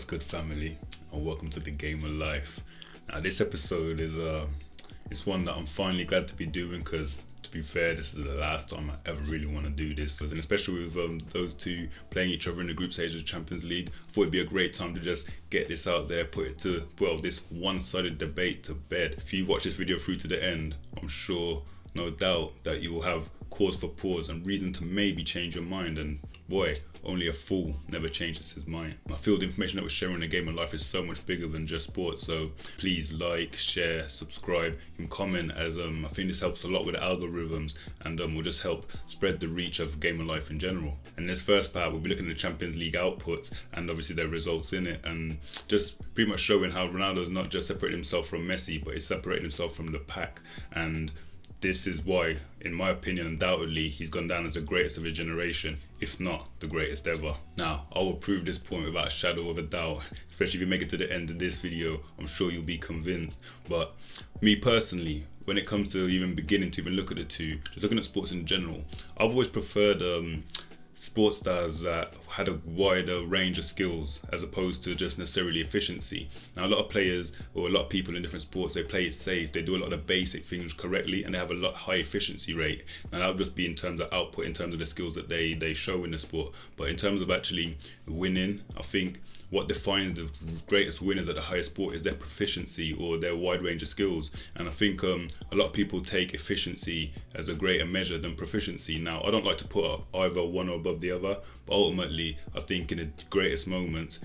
good, family, and welcome to the Game of Life. Now this episode is it's one that I'm finally glad to be doing, because to be fair, this is the last time I ever really want to do this, and especially with those two playing each other in the group stage of the Champions League, I thought it'd be a great time to just get this out there, put it to, well, this one-sided debate to bed. If you watch this video through to the end, I'm sure, no doubt, that you will have cause for pause and reason to maybe change your mind. And boy, only a fool never changes his mind. I feel the information that we're sharing in the Game of Life is so much bigger than just sports, so please like, share, subscribe, and comment, as I think this helps a lot with the algorithms, and will just help spread the reach of Game of Life in general. In this first part, we'll be looking at the Champions League outputs and obviously their results in it, and just pretty much showing how Ronaldo is not just separated himself from Messi, but he's separated himself from the pack. And this is why, in my opinion, undoubtedly, he's gone down as the greatest of his generation, if not the greatest ever. Now, I will prove this point without a shadow of a doubt, especially if you make it to the end of this video. I'm sure you'll be convinced. But me personally, when it comes to even beginning to even look at the two, just looking at sports in general, I've always preferred sports stars that had a wider range of skills as opposed to just necessarily efficiency. Now, a lot of players, or a lot of people in different sports, they play it safe, they do a lot of the basic things correctly, and they have a lot high efficiency rate. And that would just be in terms of output, in terms of the skills that they show in the sport. But in terms of actually winning, I think what defines the greatest winners at the highest sport is their proficiency or their wide range of skills. And I think a lot of people take efficiency as a greater measure than proficiency. Now, I don't like to put either one above the other, but ultimately I think in the greatest moments,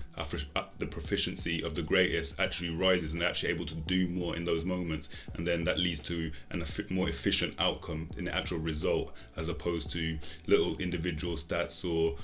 the proficiency of the greatest actually rises, and they're actually able to do more in those moments, and then that leads to a more efficient outcome in the actual result, as opposed to little individual stats or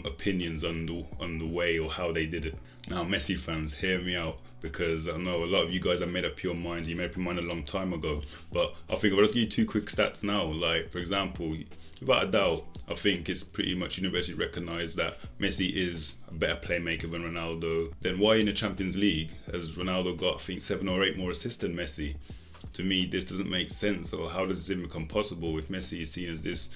opinions on the way or how they did it. Now, Messi fans, hear me out, because I know a lot of you guys have made up your mind. You made up your mind a long time ago, but I think I'll just give you two quick stats now. Like, for example, without a doubt, I think it's pretty much universally recognised that Messi is a better playmaker than Ronaldo. Then why in the Champions League has Ronaldo got, I think, 7 or 8 more assists than Messi? To me, this doesn't make sense. Or how does this even become possible if Messi is seen as this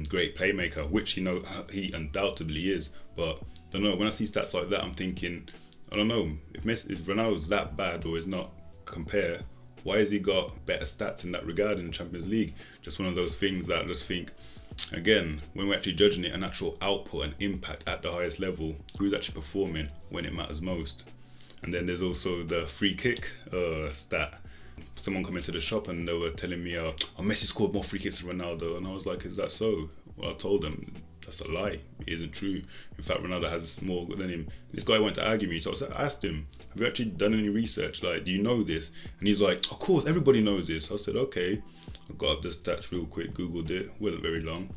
great playmaker, which he undoubtedly is? But I don't know, when I see stats like that, I'm thinking, I don't know, if Ronaldo's that bad or is not compare, why has he got better stats in that regard in the Champions League? Just one of those things that I just think, again, when we're actually judging it, an actual output and impact at the highest level, who's actually performing when it matters most? And then there's also the free kick stat. Someone come into the shop and they were telling me, Messi scored more free kicks than Ronaldo, and I was like, is that so? Well, I told them that's a lie. It isn't true. In fact, Ronaldo has more than him. This guy wanted to argue me, so I asked him, have you actually done any research? Like, do you know this? And he's like, of course, everybody knows this. I said, okay. I got up the stats real quick, googled it, wasn't very long.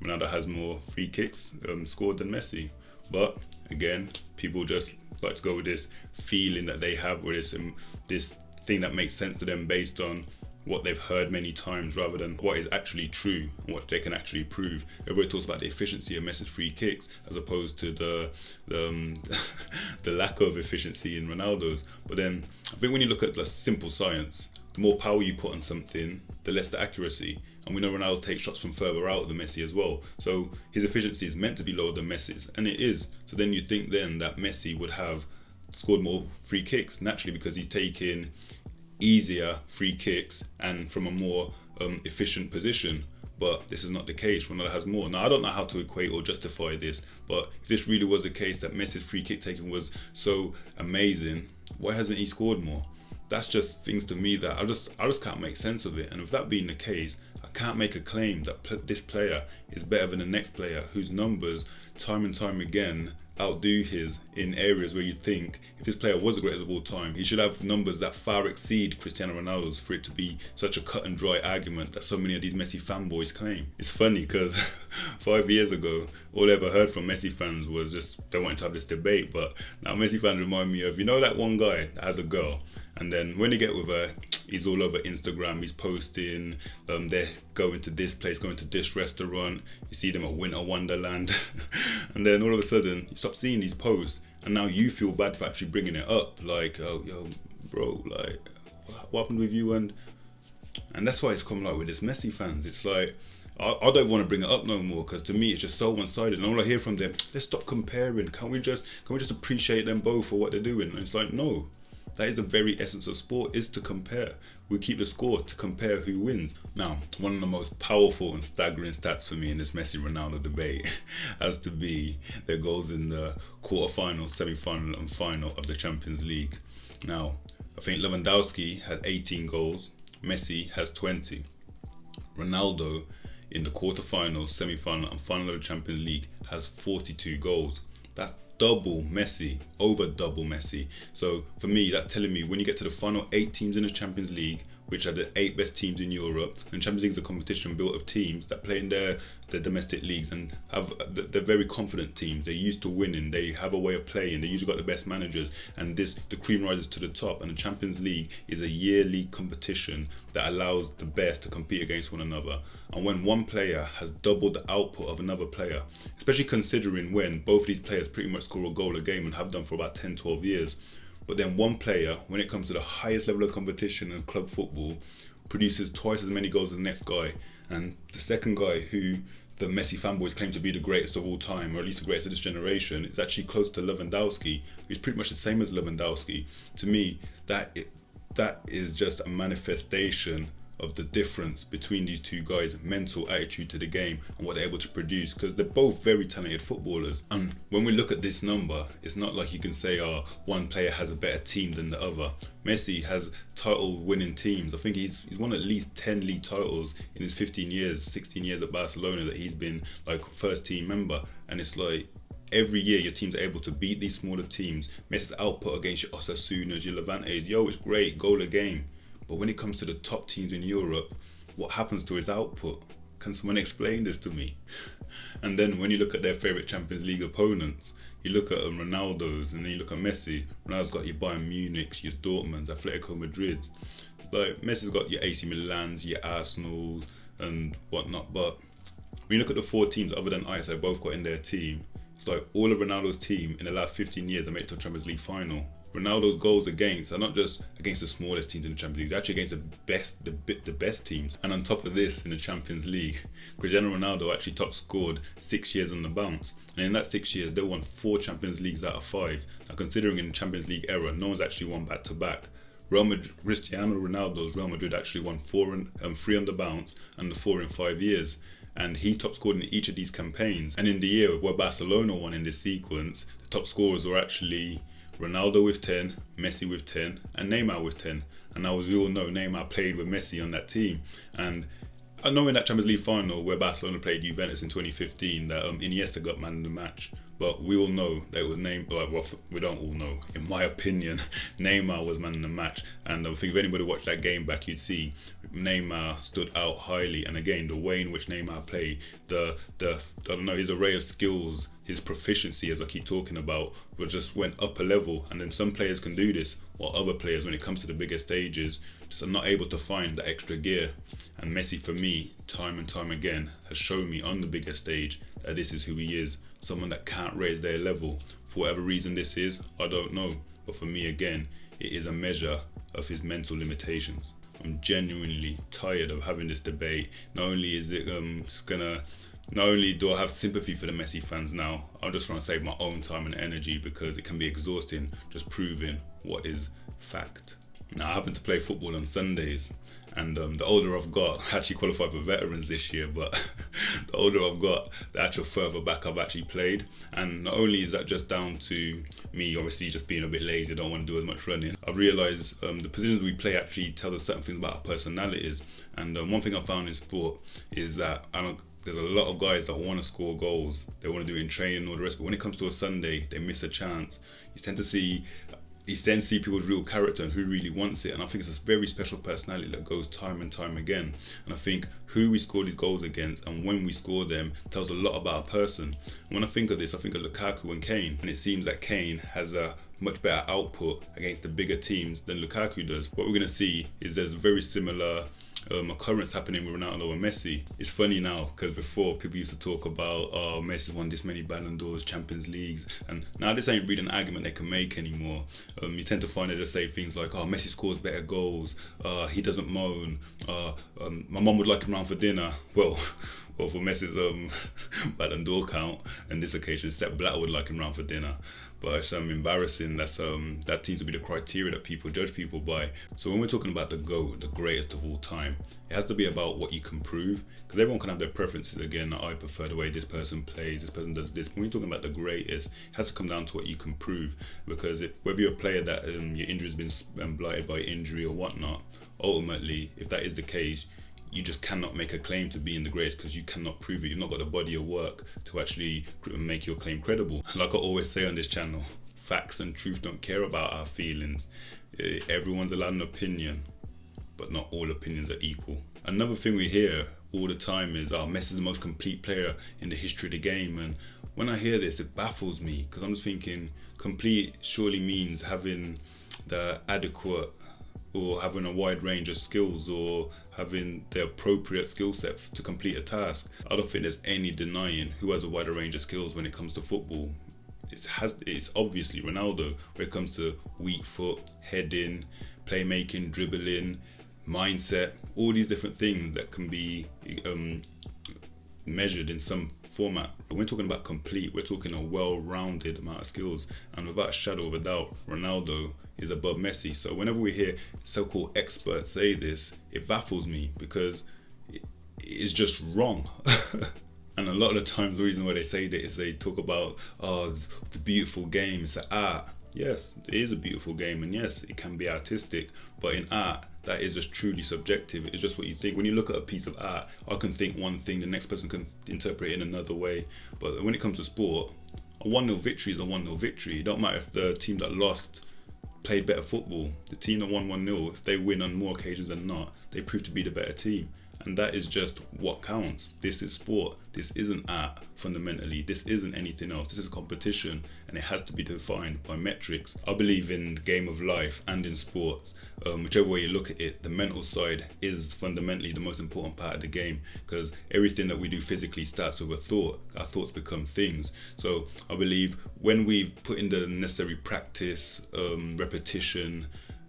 Ronaldo has more free kicks scored than Messi. But again, people just like to go with this feeling that they have, with this thing that makes sense to them based on what they've heard many times, rather than what is actually true and what they can actually prove. Everybody talks about the efficiency of Messi's free kicks as opposed to the lack of efficiency in Ronaldo's. But then I think when you look at the simple science, the more power you put on something, the less the accuracy. And we know Ronaldo takes shots from further out than Messi as well. So his efficiency is meant to be lower than Messi's, and it is. So then you think then that Messi would have scored more free kicks naturally, because he's taking easier free kicks and from a more efficient position. But this is not the case. Ronaldo has more. Now, I don't know how to equate or justify this, but if this really was the case that Messi's free kick taking was so amazing, why hasn't he scored more? That's just things to me that I just can't make sense of it. And with that being the case, I can't make a claim that this player is better than the next player whose numbers time and time again outdo his in areas where you'd think if this player was the greatest of all time, he should have numbers that far exceed Cristiano Ronaldo's for it to be such a cut and dry argument that so many of these Messi fanboys claim. It's funny because 5 years ago, all I ever heard from Messi fans was just they wanted to have this debate. But now Messi fans remind me of, you know, that one guy that has a girl, and then when they get with her, he's all over Instagram, he's posting, they're going to this place, going to this restaurant, you see them at Winter Wonderland, and then all of a sudden, you stop seeing these posts, and now you feel bad for actually bringing it up, like, oh, yo, bro, like, what happened with you? And that's why it's coming like with this Messi fans. It's like, I don't want to bring it up no more because to me it's just so one-sided. And all I hear from them, let's stop comparing. Can we just appreciate them both for what they're doing? And it's like, no, that is the very essence of sport, is to compare. We keep the score to compare who wins. Now, one of the most powerful and staggering stats for me in this Messi-Ronaldo debate has to be their goals in the quarter-final, semi-final and final of the Champions League. Now, I think Lewandowski had 18 goals, Messi has 20. Ronaldo in the quarter-finals, semi-final and final of the Champions League has 42 goals. That's double Messi, over double Messi. So for me, that's telling me when you get to the final 8 teams in the Champions League, which are the 8 best teams in Europe, and Champions League is a competition built of teams that play in their domestic leagues and they're very confident teams. They're used to winning. They have a way of playing. They usually got the best managers, and the cream rises to the top. And the Champions League is a yearly competition that allows the best to compete against one another. And when one player has doubled the output of another player, especially considering when both of these players pretty much score a goal a game and have done for about 10, 12 years, but then one player, when it comes to the highest level of competition in club football, produces twice as many goals as the next guy. And the second guy, who the Messi fanboys claim to be the greatest of all time, or at least the greatest of this generation, is actually close to Lewandowski, who's pretty much the same as Lewandowski. To me, that is just a manifestation of the difference between these two guys' mental attitude to the game and what they're able to produce, because they're both very talented footballers. And when we look at this number, it's not like you can say, one player has a better team than the other. Messi has title winning teams. I think he's won at least 10 league titles in his 16 years at Barcelona that he's been like first team member. And it's like, every year your teams are able to beat these smaller teams. Messi's output against your Osasunas, your Levantes, it's great, goal a game. But when it comes to the top teams in Europe, what happens to his output? Can someone explain this to me? And then when you look at their favourite Champions League opponents, you look at Ronaldo's and then you look at Messi. Ronaldo's got your Bayern Munich's, your Dortmund's, Atletico Madrid's. Like, Messi's got your AC Milan's, your Arsenal's and whatnot. But when you look at the 4 teams other than Ajax they've both got in their team, it's like all of Ronaldo's team in the last 15 years have made it to a Champions League final. Ronaldo's goals against are not just against the smallest teams in the Champions League, they're actually against the best teams. And on top of this, in the Champions League, Cristiano Ronaldo actually top scored 6 years on the bounce. And in that 6 years, they won 4 Champions Leagues out of 5. Now, considering in the Champions League era, no one's actually won back to back. Cristiano Ronaldo's Real Madrid actually won 3 on the bounce and the 4 in 5 years. And he top scored in each of these campaigns. And in the year where Barcelona won in this sequence, the top scorers were actually Ronaldo with 10, Messi with 10, and Neymar with 10. And now, as we all know, Neymar played with Messi on that team. And I know in that Champions League final where Barcelona played Juventus in 2015 that Iniesta got man of the match. But we all know that it was Neymar. Well, we don't all know. In my opinion, Neymar was man of the match. And I think if anybody watched that game back, you'd see Neymar stood out highly. And again, the way in which Neymar played, his array of skills, his proficiency, as I keep talking about, just went up a level. And then some players can do this, while other players, when it comes to the bigger stages, just are not able to find the extra gear. And Messi, for me, time and time again, has shown me on the bigger stage that this is who he is. Someone that can't raise their level. For whatever reason this is, I don't know. But for me, again, it is a measure of his mental limitations. I'm genuinely tired of having this debate. Not only is it not only do I have sympathy for the Messi fans now, I'm just trying to save my own time and energy because it can be exhausting just proving what is fact. Now, I happen to play football on Sundays, and the older I've got, I actually qualified for veterans this year, but the older I've got, the actual further back I've actually played. And not only is that just down to me obviously just being a bit lazy, don't want to do as much running, I've realised the positions we play actually tell us certain things about our personalities. And one thing I found in sport is that there's a lot of guys that want to score goals, they want to do it in training and all the rest, but when it comes to a Sunday, they miss a chance. You tend to see people's real character and who really wants it. And I think it's a very special personality that goes time and time again. And I think who we score these goals against and when we score them tells a lot about a person. And when I think of this, I think of Lukaku and Kane. And it seems that Kane has a much better output against the bigger teams than Lukaku does. What we're going to see is there's a very similar occurrence happening with Ronaldo and Messi. It's funny now because before people used to talk about Messi won this many Ballon d'Ors, Champions Leagues, and now this ain't really an argument they can make anymore. You tend to find they just say things like, Messi scores better goals, he doesn't moan, my mum would like him round for dinner. Well, Well, for Messi's Ballon d'Or count, and this occasion, Sepp Blatter would like him round for dinner. But it's embarrassing. That seems to be the criteria that people judge people by. So when we're talking about the GOAT, the greatest of all time, it has to be about what you can prove, because everyone can have their preferences. Again, I prefer the way this person plays, this person does this. When you're talking about the greatest, it has to come down to what you can prove. Because whether you're a player that your injury has been blighted by injury or whatnot, ultimately, if that is the case, you just cannot make a claim to being the greatest because you cannot prove it. You've not got a body of work to actually make your claim credible. Like I always say on this channel, facts and truth don't care about our feelings. Everyone's allowed an opinion, but not all opinions are equal. Another thing we hear all the time is, oh, Messi is the most complete player in the history of the game. And when I hear this, it baffles me, because I'm just thinking, complete surely means having the adequate, or having a wide range of skills, or having the appropriate skill set to complete a task. I don't think there's any denying who has a wider range of skills when it comes to football. It's obviously Ronaldo when it comes to weak foot, heading, playmaking, dribbling, mindset, all these different things that can be measured in some format. When we're talking about complete, we're talking a well-rounded amount of skills, and without a shadow of a doubt, Ronaldo is above Messi. So whenever we hear so-called experts say this, it baffles me, because it's just wrong. And a lot of the times the reason why they say that is they talk about, oh, the beautiful game, it's an art. Yes, it is a beautiful game, and yes, it can be artistic, but in art, that is just truly subjective. It's just what you think. When you look at a piece of art, I can think one thing, the next person can interpret it in another way. But when it comes to sport, a 1-0 victory is a 1-0 victory. It don't matter if the team that lost played better football. The team that won 1-0, if they win on more occasions than not, they prove to be the better team. And that is just what counts. This is sport. This isn't art, fundamentally. This isn't anything else. This is a competition, and it has to be defined by metrics. I believe in the game of life and in sports. Whichever way you look at it, the mental side is fundamentally the most important part of the game, because everything that we do physically starts with a thought. Our thoughts become things. So I believe when we've put in the necessary practice, repetition,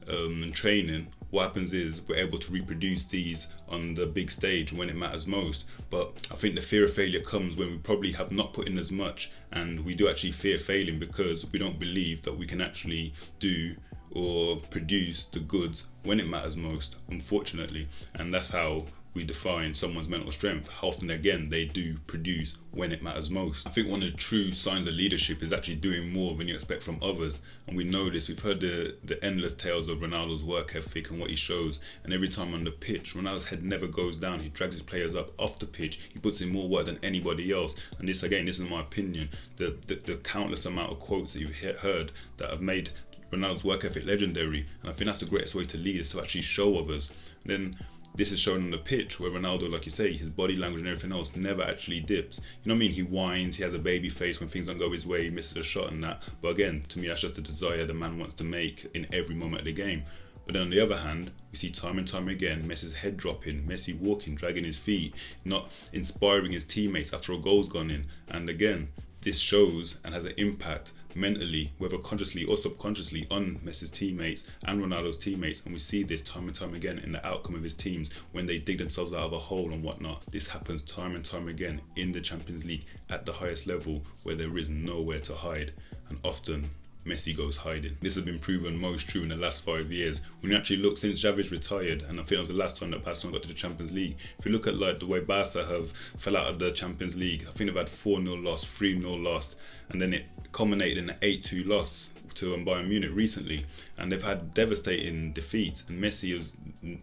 and training, what happens is we're able to reproduce these on the big stage when it matters most. But I think the fear of failure comes when we probably have not put in as much, and we do actually fear failing because we don't believe that we can actually do or produce the goods when it matters most, unfortunately. And that's how we define someone's mental strength. How often again they do produce when it matters most. I think one of the true signs of leadership is actually doing more than you expect from others, and we know this. We've heard the endless tales of Ronaldo's work ethic and what he shows, and every time on the pitch, Ronaldo's head never goes down. He drags his players up off the pitch. He puts in more work than anybody else. And this is my opinion, the countless amount of quotes that you've heard that have made Ronaldo's work ethic legendary, and I think that's the greatest way to lead, is to actually show others. And then this is shown on the pitch where Ronaldo, like you say, his body language and everything else never actually dips. You know what I mean? He whines, he has a baby face when things don't go his way, he misses a shot and that. But again, to me, that's just a desire the man wants to make in every moment of the game. But then on the other hand, we see time and time again Messi's head dropping, Messi walking, dragging his feet, not inspiring his teammates after a goal's gone in. And again, this shows and has an impact mentally, whether consciously or subconsciously, on Messi's teammates and Ronaldo's teammates. And we see this time and time again in the outcome of his teams when they dig themselves out of a hole and whatnot. This happens time and time again in the Champions League at the highest level, where there is nowhere to hide, and often Messi goes hiding. This has been proven most true in the last 5 years. When you actually look, since Xavi's retired, and I think that was the last time that Barcelona got to the Champions League. If you look at like the way Barca have fell out of the Champions League, I think they've had 4-0 loss, 3-0 loss, and then it culminated in an 8-2 loss to Bayern Munich recently, and they've had devastating defeats, and Messi has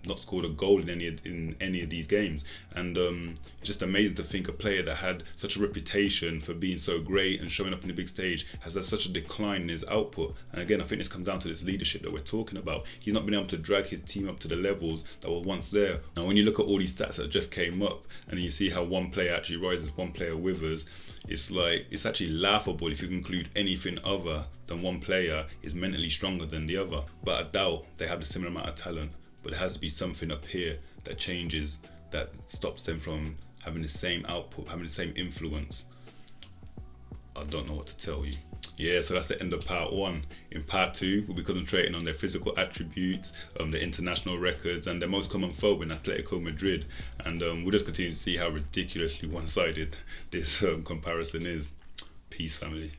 not scored a goal in any of these games. And it's just amazing to think a player that had such a reputation for being so great and showing up in the big stage has had such a decline in his output. And again, I think this comes down to this leadership that we're talking about. He's not been able to drag his team up to the levels that were once there. Now when you look at all these stats that just came up, and you see how one player actually rises, one player withers, it's actually laughable if you conclude anything other than one player is mentally stronger than the other. But I doubt they have the similar amount of talent. But there has to be something up here that changes, that stops them from having the same output, having the same influence. I don't know what to tell you. Yeah, so that's the end of part one. In part two, we'll be concentrating on their physical attributes, their international records, and their most common foe in Atletico Madrid. And we'll just continue to see how ridiculously one sided this comparison is. Peace, family.